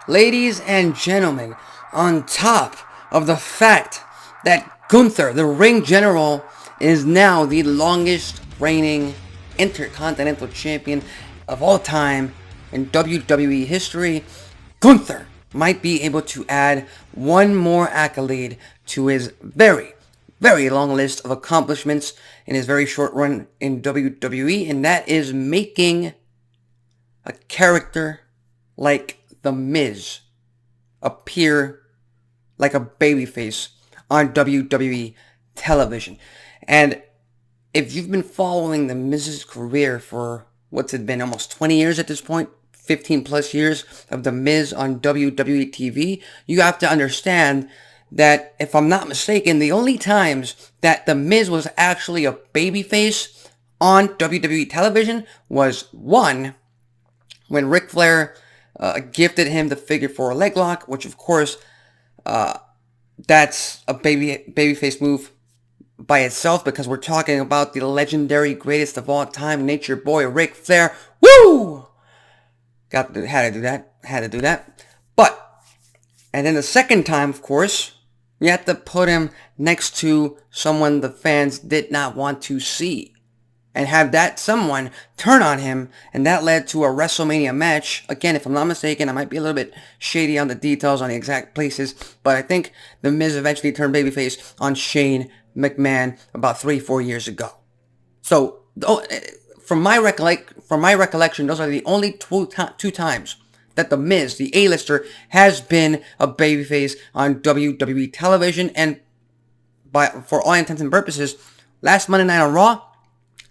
Ladies and gentlemen, on top of the fact that Gunther, the ring general, is now the longest reigning Intercontinental Champion of all time in WWE history, Gunther might be able to add one more accolade to his very long list of accomplishments in his very short run in WWE, and that is making a character like The Miz appear like a babyface on WWE television. And if you've been following The Miz's career for what's it been, almost 20 years at this point, 15 plus years of The Miz on WWE TV, you have to understand that, if I'm not mistaken, the only times that The Miz was actually a babyface on WWE television was one, when Ric Flair gifted him the figure 4 leg lock, which of course, that's a babyface move by itself, because we're talking about the legendary greatest of all time, Nature Boy Ric Flair. Woo! Had to do that. But, and then the second time, of course, you have to put him next to someone the fans did not want to see, and have that someone turn on him, and that led to a WrestleMania match. Again, if I'm not mistaken, I might be a little bit shady on the details on the exact places, but I think The Miz eventually turned babyface on Shane McMahon about 3-4 years ago. So, from my recollection, those are the only two times that The Miz, the A-lister, has been a babyface on WWE television, and for all intents and purposes, last Monday Night on Raw,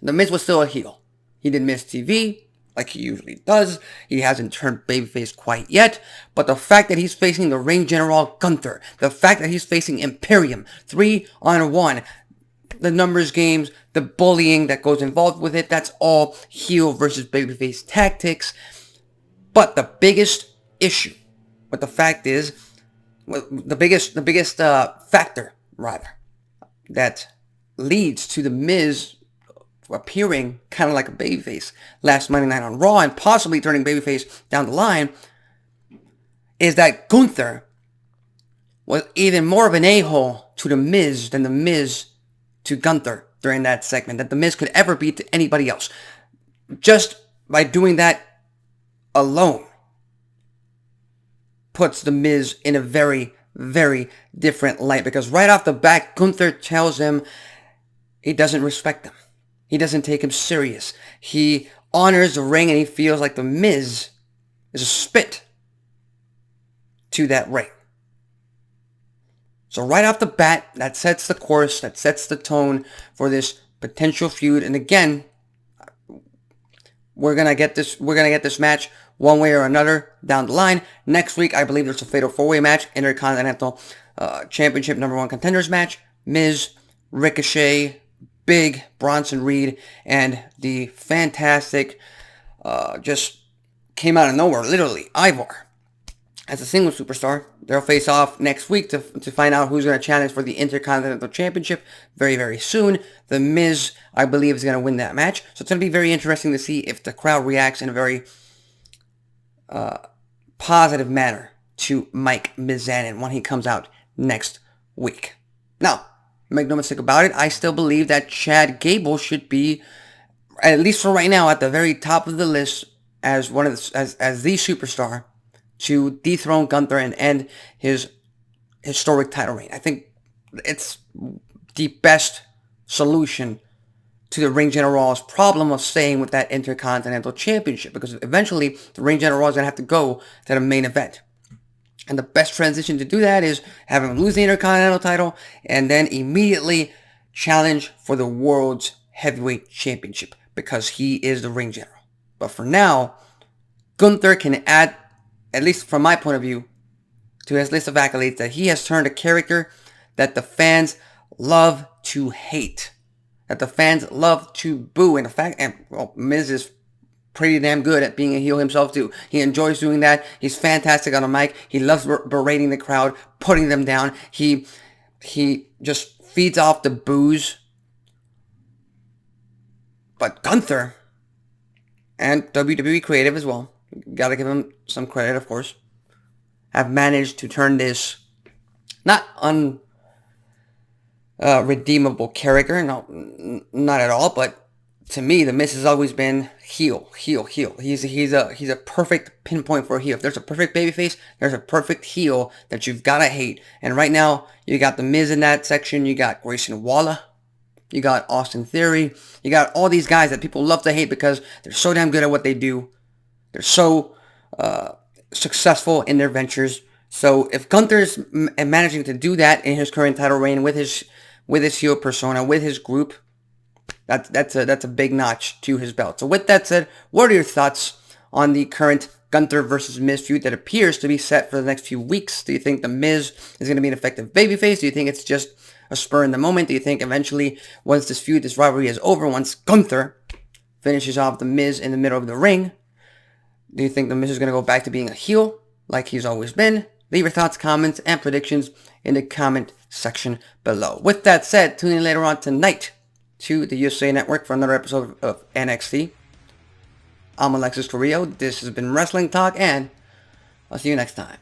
The Miz was still a heel. He did Miz TV, like he usually does. He hasn't turned babyface quite yet, but the fact that he's facing the ring general Gunther, the fact that he's facing Imperium 3-on-1, the numbers games, the bullying that goes involved with it, that's all heel versus babyface tactics. But the biggest issue with the fact is, the biggest factor, rather, that leads to The Miz appearing kind of like a babyface last Monday Night on Raw and possibly turning babyface down the line, is that Gunther was even more of an a-hole to The Miz than The Miz to Gunther during that segment, that The Miz could ever be to anybody else. Just by doing that alone puts The Miz in a very different light, because right off the bat, Gunther tells him he doesn't respect him. He doesn't take him serious. He honors the ring, and he feels like The Miz is a spit to that ring. So right off the bat, that sets the course, that sets the tone for this potential feud. And again, we're gonna get this match one way or another down the line. Next week, I believe there's a fatal 4-way match, Intercontinental Championship #1 contenders match. Miz, Ricochet, Big, Bronson Reed, and the fantastic, just came out of nowhere, literally, Ivar, as a single superstar. They'll face off next week to find out who's going to challenge for the Intercontinental Championship very soon. The Miz, I believe, is going to win that match. So it's going to be very interesting to see if the crowd reacts in a very positive manner to Mike Mizanin when he comes out next week. Now, make no mistake about it, I still believe that Chad Gable should be, at least for right now, at the very top of the list as one of as the superstar to dethrone Gunther and end his historic title reign. I think it's the best solution to the Ring General's problem of staying with that Intercontinental Championship, because eventually the Ring General is going to have to go to the main event. And the best transition to do that is have him lose the Intercontinental title and then immediately challenge for the World's Heavyweight Championship, because he is the Ring General. But for now, Gunther can add, at least from my point of view, to his list of accolades, that he has turned a character that the fans love to hate, that the fans love to boo. And the fact, and well, Miz is pretty damn good at being a heel himself too. He enjoys doing that. He's fantastic on the mic. He loves berating the crowd, putting them down. He just feeds off the boos. But Gunther, and WWE creative as well, gotta give him some credit, of course, have managed to turn this not redeemable character, no, not at all, but to me, The Miz has always been heel. He's a perfect pinpoint for a heel. If there's a perfect babyface, there's a perfect heel that you've got to hate. And right now, you got The Miz in that section. You got Grayson Waller. You got Austin Theory. You got all these guys that people love to hate because they're so damn good at what they do. They're so successful in their ventures. So if Gunther's managing to do that in his current title reign with his heel persona, with his group, that's a big notch to his belt. So with that said, what are your thoughts on the current Gunther versus Miz feud that appears to be set for the next few weeks? Do you think The Miz is going to be an effective babyface? Do you think it's just a spur in the moment? Do you think eventually, once this feud, this rivalry is over, once Gunther finishes off The Miz in the middle of the ring, do you think The Miz is going to go back to being a heel like he's always been? Leave your thoughts, comments, and predictions in the comment section below. With that said, tune in later on tonight to the USA Network for another episode of NXT. I'm Alexis Carrillo. This has been Wrestling Talk, and I'll see you next time.